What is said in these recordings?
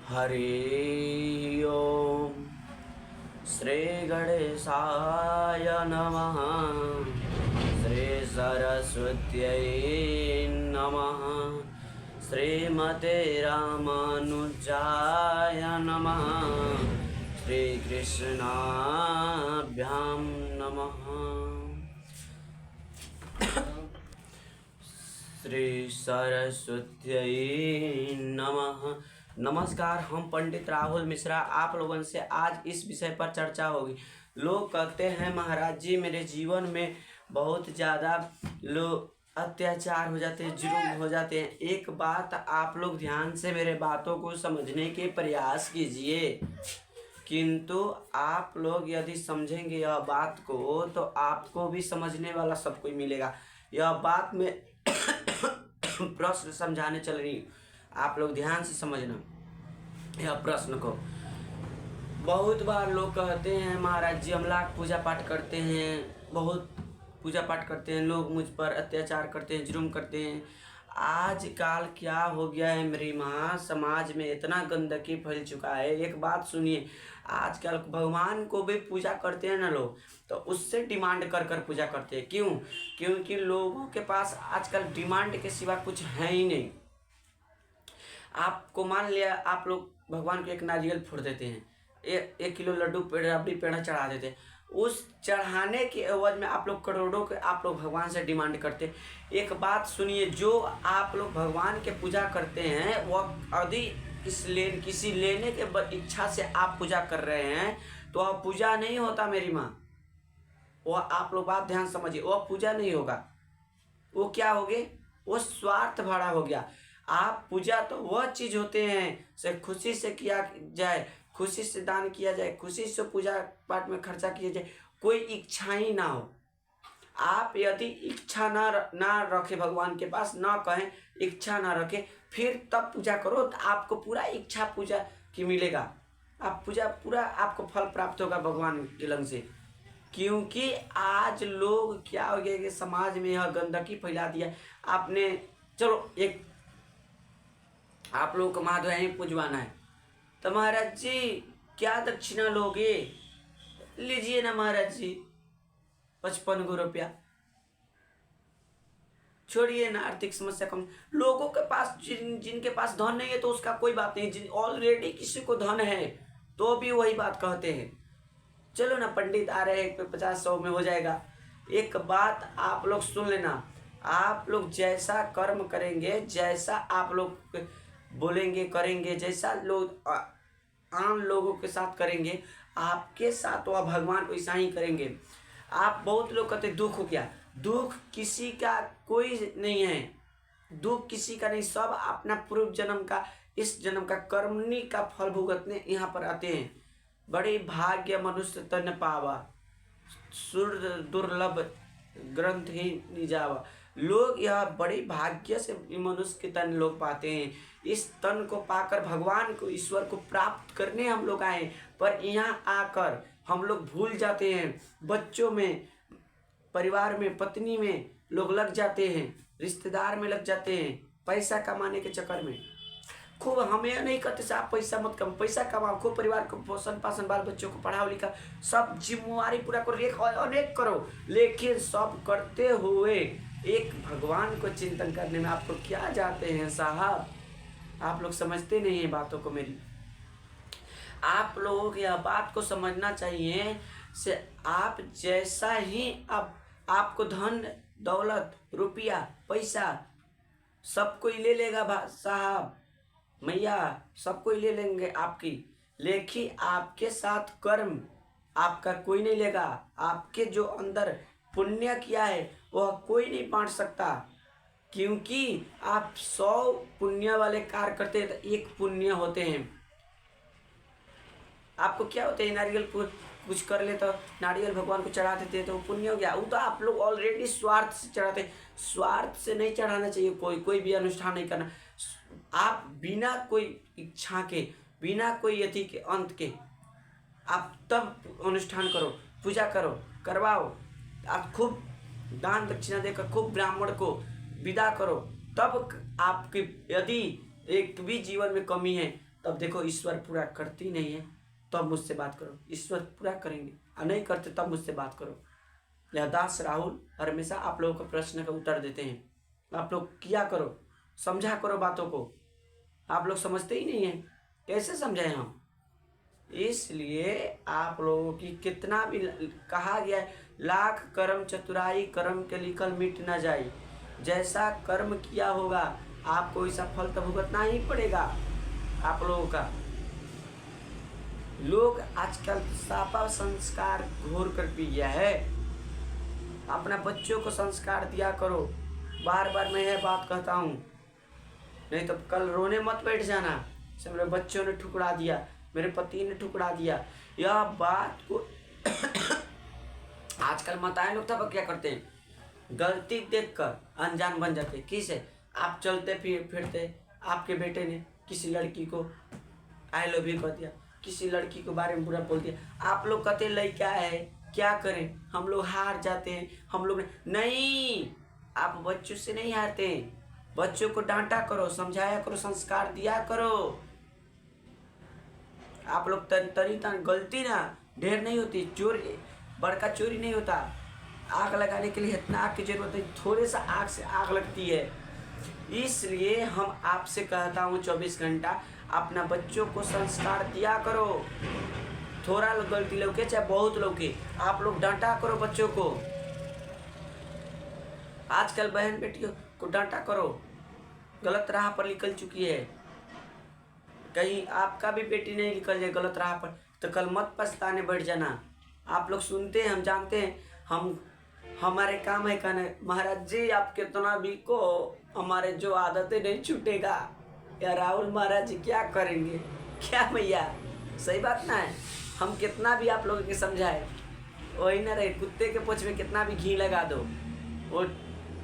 हरि ओम। श्री गणेशाय नमः। श्री सरस्वत्यै नमः। श्रीमते रामानुजाय नमः। श्री कृष्णाभ्यां नमः। श्री सरस्वत्यै नमः। नमस्कार, हम पंडित राहुल मिश्रा आप लोगों से आज इस विषय पर चर्चा होगी। लोग कहते हैं महाराज जी मेरे जीवन में बहुत ज़्यादा लोग अत्याचार हो जाते हैं, जुल्म हो जाते हैं। एक बात आप लोग ध्यान से मेरे बातों को समझने के प्रयास कीजिए, किंतु आप लोग यदि समझेंगे यह बात को तो आपको भी समझने वाला सब कोई मिलेगा। यह बात में प्रश्न समझाने चल रही, आप लोग ध्यान से समझना यह प्रश्न को। बहुत बार लोग कहते हैं महाराज जी हम लाख पूजा पाठ करते हैं, बहुत पूजा पाठ करते हैं, लोग मुझ पर अत्याचार करते हैं, जुर्म करते हैं। आजकल क्या हो गया है मेरी माँ, समाज में इतना गंदगी फैल चुका है। एक बात सुनिए, आजकल भगवान को भी पूजा करते हैं ना लोग, तो उससे डिमांड कर कर पूजा करते हैं। क्यों? क्योंकि लोगों के पास आजकल डिमांड के सिवा कुछ है ही नहीं। आपको मान लिया आप लोग भगवान को एक नारियल फोड़ देते हैं, एक किलो लड्डू रबड़ी पेड़ा चढ़ा देते हैं, उस चढ़ाने के एवज में आप लोग करोड़ों के आप लोग भगवान से डिमांड करते हैं। एक बात सुनिए, जो आप लोग भगवान के पूजा करते हैं वह यदि किसी लेने के इच्छा से आप पूजा कर रहे हैं तो वह पूजा नहीं होता मेरी माँ। वह आप लोग बात ध्यान समझिए, वह पूजा नहीं होगा। वो क्या हो गए? वो स्वार्थ भरा हो गया। आप पूजा तो वह चीज होते हैं से खुशी से किया जाए, खुशी से दान किया जाए, खुशी से पूजा पाठ में खर्चा किया जाए, कोई इच्छा ही ना हो। आप यदि इच्छा ना रखे भगवान के पास, ना कहें इच्छा ना रखे, फिर तब पूजा करो तो आपको पूरा इच्छा पूजा की मिलेगा। आप पूजा पूरा आपको फल प्राप्त होगा भगवान के लंग से। क्योंकि आज लोग क्या हो गया कि समाज में यह गंदगी फैला दिया। आपने चलो एक आप लोगों को महादेव पूजवाना है तो महाराज जी क्या दक्षिणा लोगे? लीजिए ना महाराज जी 55 रुपया। छोड़िए ना, आर्थिक समस्या कम। लोगों के पास जिनके पास धन नहीं है तो उसका कोई बात नहीं, ऑलरेडी किसी को धन है तो भी वही बात कहते हैं। चलो ना पंडित आ रहे हैं 50-100 में हो जाएगा। एक बात आप लोग सुन लेना, आप लोग जैसा कर्म करेंगे, जैसा आप लोग बोलेंगे करेंगे, जैसा लोग आम लोगों के साथ करेंगे आपके साथ वह भगवान वैसा ही करेंगे। आप बहुत लोग कहते दुख हो गया, दुख किसी का कोई नहीं है, दुख किसी का नहीं। सब अपना पूर्व जन्म का इस जन्म का कर्मनी का फल भुगतने यहाँ पर आते हैं। बड़े भाग्य मनुष्य तन पावा, सुर दुर्लभ ग्रंथ ही निजावा। लोग यह बड़े भाग्य से मनुष्य के तन लोग पाते हैं। इस तन को पाकर भगवान को, ईश्वर को प्राप्त करने हम लोग आए, पर यहाँ आकर हम लोग भूल जाते हैं। बच्चों में, परिवार में, पत्नी में लोग लग जाते हैं, रिश्तेदार में लग जाते हैं, पैसा कमाने के चक्कर में। खूब हमें नहीं कहते से आप पैसा मत कम, पैसा कमाओ, खूब परिवार को पोषण पाषण, बाल बच्चों को पढ़ाओ लिखा, सब जिम्मेवारी पूरा करो, अनेक करो। लेकिन सब करते हुए एक भगवान को चिंतन करने में आपको क्या जाते हैं साहब? आप लोग समझते नहीं है बातों को मेरी। आप लोगों को यह बात को समझना चाहिए से आप जैसा ही अब आपको धन दौलत रुपया पैसा सब कोई ले लेगा साहब, मैया सब कोई ले लेंगे आपकी, लेकिन आपके साथ कर्म आपका कोई नहीं लेगा। आपके जो अंदर पुण्य किया है वह कोई नहीं बांट सकता। क्योंकि आप 100 पुण्य वाले कार्य करते हैं तो एक पुण्य होते हैं। आपको क्या होते हैं, नारियल कुछ कर ले तो नारियल भगवान को चढ़ा देते हैं तो पुण्य हो गया। वो तो आप लोग ऑलरेडी स्वार्थ से चढ़ाते हैं। स्वार्थ से नहीं चढ़ाना चाहिए, कोई भी अनुष्ठान नहीं करना। आप बिना कोई इच्छा के, बिना कोई यति के अंत के आप तब अनुष्ठान करो, पूजा करो, करवाओ। आप खूब दान दक्षिणा देकर खूब ब्राह्मण को विदा करो, तब आपकी यदि एक भी जीवन में कमी है तब देखो ईश्वर पूरा करती नहीं है, तब मुझसे बात करो। ईश्वर पूरा करेंगे और नहीं करते तब मुझसे बात करो। यह दास राहुल हमेशा आप लोगों के प्रश्न का उत्तर देते हैं। आप लोग किया करो, समझा करो बातों को। आप लोग समझते ही नहीं हैं, कैसे समझाएं हम? इसलिए आप लोगों की कितना भी कहा गया है, लाख कर्म चतुराई कर्म के लिखल मिट न जाए। जैसा कर्म किया होगा आपको वैसा फल तो भुगतना ही पड़ेगा आप लोगों का। लोग आजकल सापा संस्कार घोर कर पी गया है। अपना बच्चों को संस्कार दिया करो। बार बार मैं यह बात कहता हूँ, नहीं तो कल रोने मत बैठ जाना से मेरे बच्चों ने ठुकरा दिया, मेरे पति ने ठुकरा दिया। यह बात को आजकल माताएं लोग तब क्या करते हैं, गलती देखकर अनजान बन जाते। किसे? आप चलते फिरते आपके बेटे ने किसी लड़की को आई लव यू कह दिया, किसी लड़की के बारे में बुरा बोल दिया। आप लोग कहते लड़का है क्या करें, हम लोग हार जाते हैं। हम लोग नहीं, आप बच्चों से नहीं हारते हैं। बच्चों को डांटा करो, समझाया करो, संस्कार दिया करो। आप लोग तरी गलती ना ढेर नहीं होती, चोरी बड़का चोरी नहीं होता। आग लगाने के लिए इतना आग की जरूरत है, थोड़े सा आग से आग लगती है। इसलिए हम आपसे कहता हूँ 24 घंटा अपना बच्चों को संस्कार दिया करो। थोड़ा गलती लौके चाहे बहुत लौके, आप लोग डांटा करो बच्चों को। आजकल बहन बेटियों को डांटा करो, गलत राह पर निकल चुकी है। कहीं आपका भी बेटी नहीं निकल जाए गलत राह पर तो कल मत पछताने बैठ जाना। आप लोग सुनते हैं, हम जानते हैं, हमारे काम है कहना महाराज जी आप कितना भी को हमारे जो आदतें नहीं छूटेगा। या राहुल महाराज जी क्या करेंगे, क्या भैया सही बात ना है। हम कितना भी आप लोगों के समझाए वही ना रहे, कुत्ते के पूंछ में कितना भी घी लगा दो वो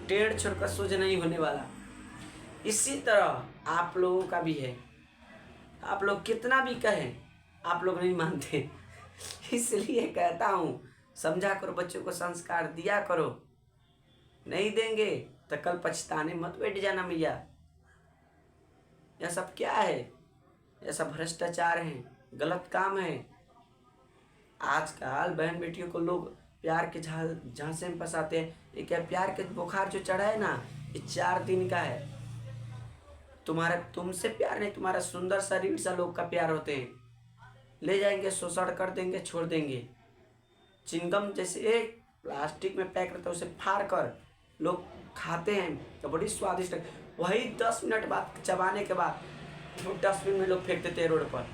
टेढ़ छोड़कर सोझ नहीं होने वाला। इसी तरह आप लोगों का भी है, आप लोग कितना भी कहें आप लोग नहीं मानते। इसलिए कहता हूँ समझा करो, बच्चों को संस्कार दिया करो। नहीं देंगे तो कल पछताने मत बैठ जाना भैया। यह सब क्या है? यह सब भ्रष्टाचार है, गलत काम है। आजकल बहन बेटियों को लोग प्यार के झांसे में फंसाते हैं। ये क्या प्यार के बुखार जो चढ़ा है ना, ये 4 दिन का है। तुम्हारा तुमसे प्यार नहीं, तुम्हारा सुंदर शरीर से लोग का प्यार होते हैं। ले जाएंगे, शोषण कर देंगे, छोड़ देंगे। चिंगम जैसे एक प्लास्टिक में पैक रहता है उसे फाड़ कर लोग खाते हैं तो बड़ी स्वादिष्ट। वही 10 मिनट बाद चबाने के बाद डस्टबिन में लोग फेंक देते हैं रोड पर,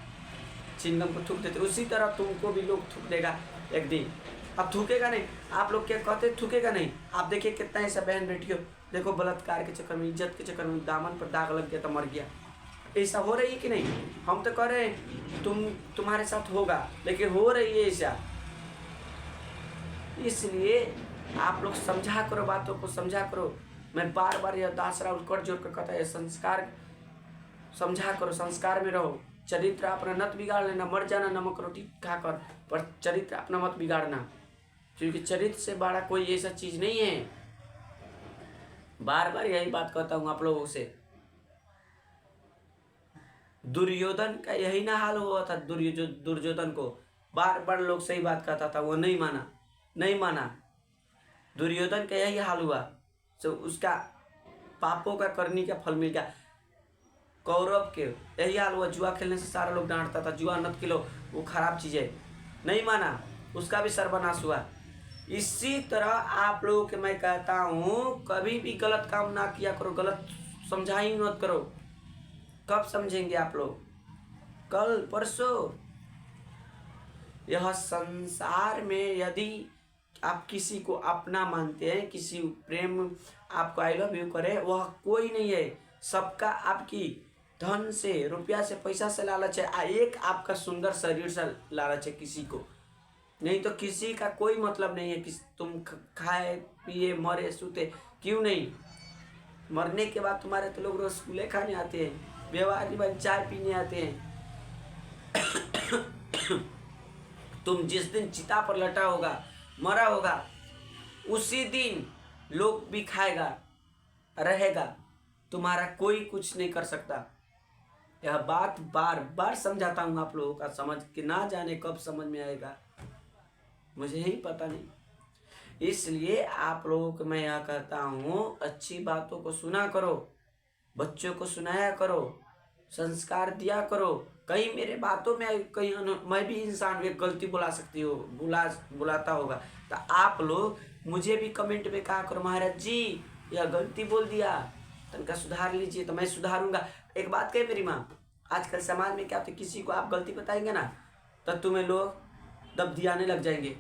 चिंगम को थूक देते। उसी तरह तुमको भी लोग थूक देगा एक दिन। अब थूकेगा नहीं, आप लोग क्या कहते थूकेगा नहीं। आप देखिए कितना ऐसा बहन बेटियों देखो बलात्कार के चक्कर में, इज्जत के चक्कर में दामन पर दाग लग गया तो मर गया। ऐसा हो रही है कि नहीं? हम तो कह रहे हैं तुम्हारे साथ होगा, लेकिन हो रही है ऐसा। इसलिए आप लोग समझा करो, बातों को समझा करो। मैं बार बार यह दास राहुल कर जोड़ कर कहता है, संस्कार समझा करो, संस्कार में रहो। चरित्र अपना नत बिगाड़ लेना, मर जाना नमक रोटी खाकर, पर चरित्र अपना मत बिगाड़ना, क्योंकि चरित्र से बड़ा कोई ऐसा चीज नहीं है। बार बार यही बात कहता हूँ आप लोगों से। दुर्योधन का यही ना हाल हुआ था। दुर्योधन को बार बार लोग सही बात कहता था, वो नहीं माना। दुर्योधन का यही हाल हुआ, तो उसका पापों का करनी का फल मिल गया। कौरव के यही हाल हुआ, जुआ खेलने से सारा लोग डांटता था, जुआ मत खेलो वो खराब चीज़ है, नहीं माना, उसका भी सर्वनाश हुआ। इसी तरह आप लोगों के मैं कहता हूँ कभी भी गलत काम ना किया करो, गलत समझा ही मत करो। कब समझेंगे आप लोग? कल परसों। यह संसार में यदि आप किसी को अपना मानते हैं, किसी प्रेम आपको आई लव यू करे, वह कोई नहीं है। सबका आपकी धन से, रुपया से, पैसा से लालच है, एक आपका सुंदर शरीर से लालच है किसी को। नहीं तो किसी का कोई मतलब नहीं है कि तुम खाए पिए मरे सूते। क्यों नहीं? मरने के बाद तुम्हारे तो लोग रसगुल्ले खाने आते हैं, व्यवहार में चाय पीने आते हैं। तुम जिस दिन चिता पर लटा होगा, मरा होगा, उसी दिन लोग भी खाएगा, रहेगा। तुम्हारा कोई कुछ नहीं कर सकता। यह बात बार बार समझाता हूँ आप लोगों का, समझ के ना जाने कब समझ में आएगा, मुझे ही पता नहीं। इसलिए आप लोगों को मैं यह कहता हूँ, अच्छी बातों को सुना करो, बच्चों को सुनाया करो, संस्कार दिया करो। कहीं मेरे बातों में कहीं मैं भी इंसान एक गलती बुला सकती हो, बुलाता होगा, तो आप लोग मुझे भी कमेंट में कहा करो, महाराज जी यह गलती बोल दिया, तनका सुधार लीजिए, तो मैं सुधारूंगा। एक बात कहे मेरी माँ, आजकल समाज में क्या होता है, किसी को आप गलती बताएंगे ना तो तुम्हें लोग दब दियाने लग जाएंगे,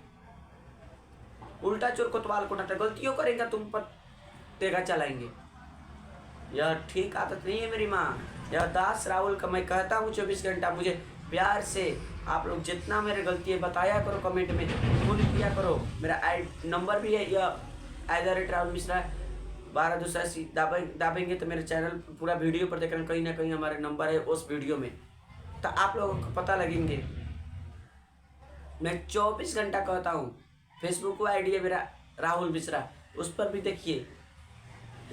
उल्टा चोर कोतवाल को डांटे, गलतियों करेंगे तुम पर तेगा चलाएंगे। यह ठीक आदत नहीं है मेरी माँ। यह दास राहुल का मैं कहता हूँ 24 घंटा मुझे प्यार से आप लोग जितना मेरे गलती है बताया करो, कमेंट में फोन किया करो। मेरा नंबर भी है, यह @राहुल मिश्रा 12 दाबेंगे तो मेरे चैनल पूरा वीडियो पर देखना, कहीं ना कहीं हमारे नंबर है उस वीडियो में, तो आप लोगों को पता लगेंगे। मैं 24 घंटा कहता हूँ, फेसबुक को आईडी है मेरा राहुल मिश्रा, उस पर भी देखिए।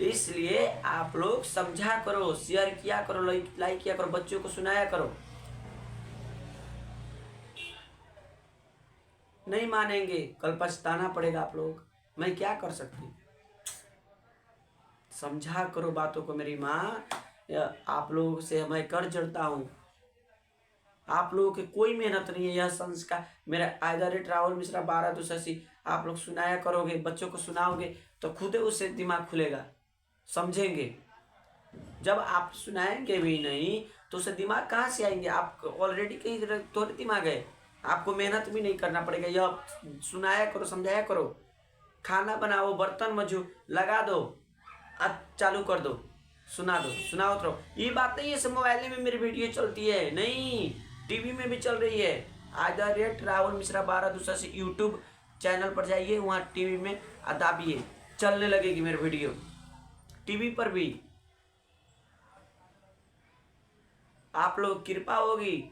इसलिए आप लोग समझा करो, शेयर किया करो, लाइक किया करो, बच्चों को सुनाया करो। नहीं मानेंगे, कल पछताना पड़ेगा आप लोग, मैं क्या कर सकती। समझा करो बातों को मेरी माँ, आप लोगों से मैं कर जड़ता हूँ, आप लोगों की कोई मेहनत नहीं है। यह संस्कार मेरा @राहुल मिश्रा 12 आप लोग सुनाया करोगे, बच्चों को सुनाओगे तो खुद उससे दिमाग खुलेगा, समझेंगे। जब आप सुनाएंगे भी नहीं तो उससे दिमाग कहाँ से आएंगे, आप ऑलरेडी कहीं थोड़े दिमाग है, आपको मेहनत भी नहीं करना पड़ेगा। यह सुनाया करो, समझाया करो, खाना बनाओ, बर्तन मजो लगा दो, चालू कर दो, सुनाओ तो। ये बात नहीं है सब मोबाइल में मेरी वीडियो चलती है, नहीं, टीवी में भी चल रही है। @राहुल मिश्रा 12 यूट्यूब चैनल पर जाइए, वहाँ टीवी में दाबिए, चलने लगेगी मेरी वीडियो, टीवी पर भी। आप लोग कृपा होगी,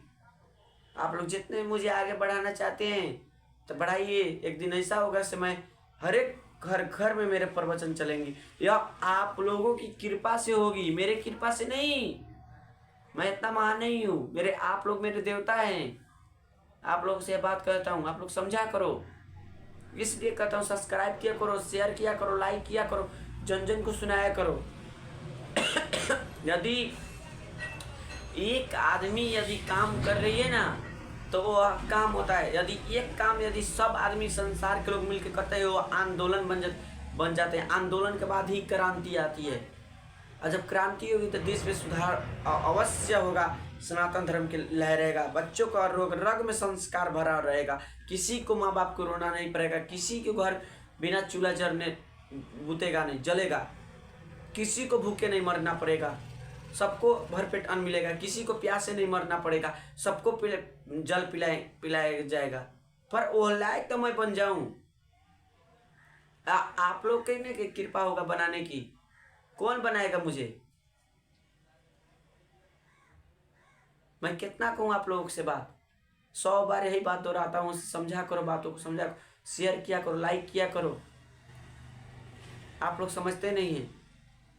आप लोग जितने मुझे आगे बढ़ाना चाहते हैं तो बढ़ाइए। एक दिन ऐसा होगा कि मैं हर एक घर घर में मेरे प्रवचन चलेंगे, या आप लोगों की कृपा से होगी, मेरे कृपा से नहीं। मैं इतना महान नहीं हूँ, मेरे आप लोग मेरे देवता हैं। आप लोग से बात कहता हूँ, आप लोग समझा करो, इसलिए कहता हूँ सब्सक्राइब किया करो, शेयर किया करो, लाइक किया करो, जन जन को सुनाया करो। यदि एक आदमी यदि काम कर रही है ना तो वो काम होता है। यदि एक काम यदि सब आदमी संसार के लोग मिलकर करते हैं, वो आंदोलन बन जाते हैं। आंदोलन के बाद ही क्रांति आती है, और जब क्रांति होगी तो देश में सुधार अवश्य होगा, सनातन धर्म की लहरेगा, बच्चों का रोग रग में संस्कार भरा रहेगा, किसी को माँ बाप को रोना नहीं पड़ेगा, किसी के घर बिना चूल्हा जलने बुतेगा नहीं, जलेगा, किसी को भूखे नहीं मरना पड़ेगा, सबको भरपेट अन्न मिलेगा, किसी को प्यासे नहीं मरना पड़ेगा, सबको जल पिलाया जाएगा। पर वो लायक तो मैं बन जाऊं, आप लोग कहने की कृपा होगा बनाने की, कौन बनाएगा मुझे। मैं कितना कहूँ आप लोगों से बात, 100 बार यही बात दोहराता हूँ, समझा करो, बातों को समझा करो, शेयर किया करो, लाइक किया करो। आप लोग समझते नहीं हैं,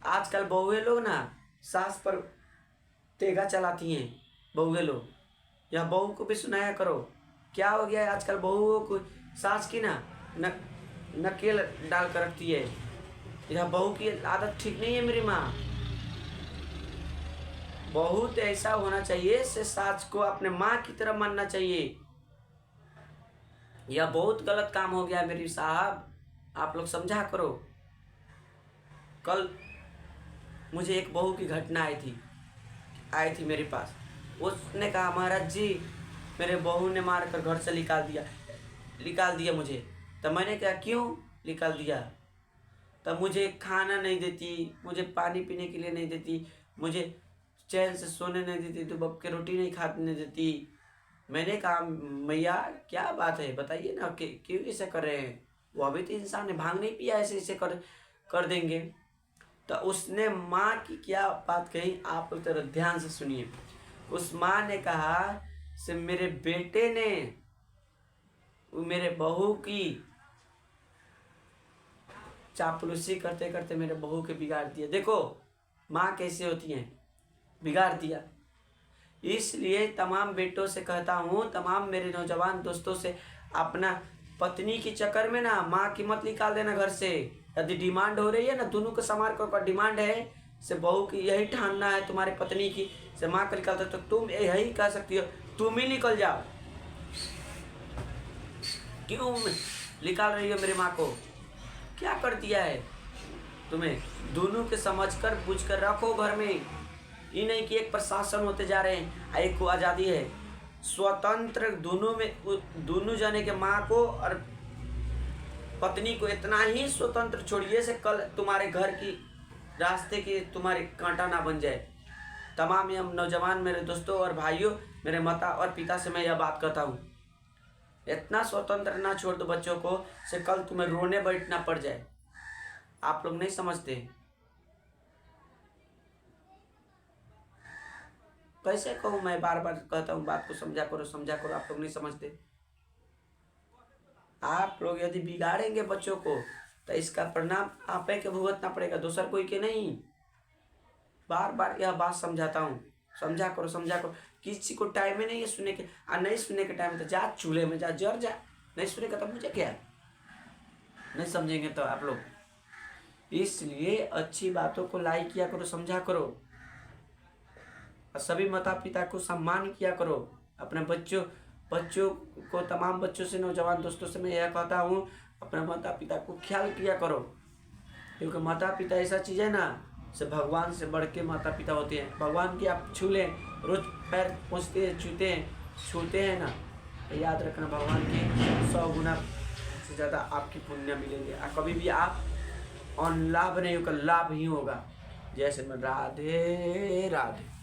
आजकल बहुए लोग ना सास पर तेगा चलाती हैं, बहुए लोग। यह बहू को भी सुनाया करो, क्या हो गया है आजकल बहुओं को, सास की ना नकेल डाल कर रखती है। यह बहू की आदत ठीक नहीं है मेरी माँ। बहुत ऐसा होना चाहिए से सास को अपने माँ की तरह मानना चाहिए। यह बहुत गलत काम हो गया मेरी साहब, आप लोग समझा करो। कल मुझे एक बहू की घटना आई थी मेरे पास, उसने कहा महाराज जी मेरे बहू ने मार कर घर से निकाल दिया मुझे। तो मैंने कहा क्यों निकाल दिया, तब मुझे खाना नहीं देती, मुझे पानी पीने के लिए नहीं देती, मुझे चैन से सोने नहीं देती, तो बब के रोटी नहीं खाने देती। मैंने कहा मैया क्या बात है बताइए ना, क्यों ऐसे कर रहे हैं, वो अभी तो इंसान है, भांग नहीं पिया, ऐसे कर देंगे। तो उसने माँ की क्या बात कही, आप लोग जरा ध्यान से सुनिए। उस माँ ने कहा से मेरे बेटे ने मेरे बहू की चापलूसी करते करते मेरे बहू के बिगाड़ दिया। देखो माँ कैसे होती हैं, बिगाड़ दिया। इसलिए तमाम बेटों से कहता हूँ, तमाम मेरे नौजवान दोस्तों से, अपना पत्नी के चक्कर में ना माँ की मत निकाल देना घर से। यदि डिमांड हो रही है ना, दोनों को समार कर डिमांड है से बहू की यही ठानना है तुम्हारे पत्नी की, से माँ को निकालते तो तुम यही कह सकती हो, तुम ही निकल जाओ। क्यों निकाल रही हो मेरी माँ को? क्या कर दिया है तुम्हें? दोनों के समझकर बुझकर रखो घर में। ये नहीं कि एक प्रशासन होते जा रहे हैं, एक को आज़ादी है। स्वतंत्र दोनों में, दोनों जने के माँ को और पत्नी को इतना ही स्वतंत्र छोड़िए से कल तुम्हारे घर की रास्ते की तुम्हारे कांटा ना बन जाए। तमाम हम नौजवान मेरे दोस्तों और भाइयों, मेरे माता और पिता से मैं यह बात कहता हूँ, इतना स्वतंत्र ना छोड़ दो बच्चों को से कल तुम्हें रोने बैठना पड़ जाए। आप लोग नहीं समझते। कैसे कहूँ मैं, बार बार कहता हूँ बात को समझा करो, आप लोग नहीं समझते। आप लोग यदि बिगाड़ेंगे बच्चों को तो इसका परिणाम आप के भुगतना पड़ेगा, दूसर कोई के नहीं। बार बार यह बात समझाता हूँ, समझा करो। किसी को टाइम में नहीं है सुनने के, और नहीं सुनने के टाइम तो जा चूल्हे में जा जर जा। नहीं सुनेगा तो मुझे क्या, नहीं समझेंगे तो आप लोग। इसलिए अच्छी बातों को लाइक किया करो, समझा करो, और सभी माता पिता को सम्मान किया करो। अपने बच्चों को, तमाम बच्चों से, नौजवान दोस्तों से मैं यह कहता हूँ, अपने माता पिता को ख्याल किया करो, क्योंकि माता पिता ऐसा चीज़ है ना, से भगवान से बढ़ के माता पिता होते हैं। भगवान के आप छू लें, रोज पैर पहुँचते हैं, छूते हैं ना, तो याद रखना भगवान के 100 गुना से ज़्यादा आपकी पुण्य मिलेंगे, और कभी भी आप लाभ नहीं होगा, लाभ ही होगा। जैसे मैं राधे राधे।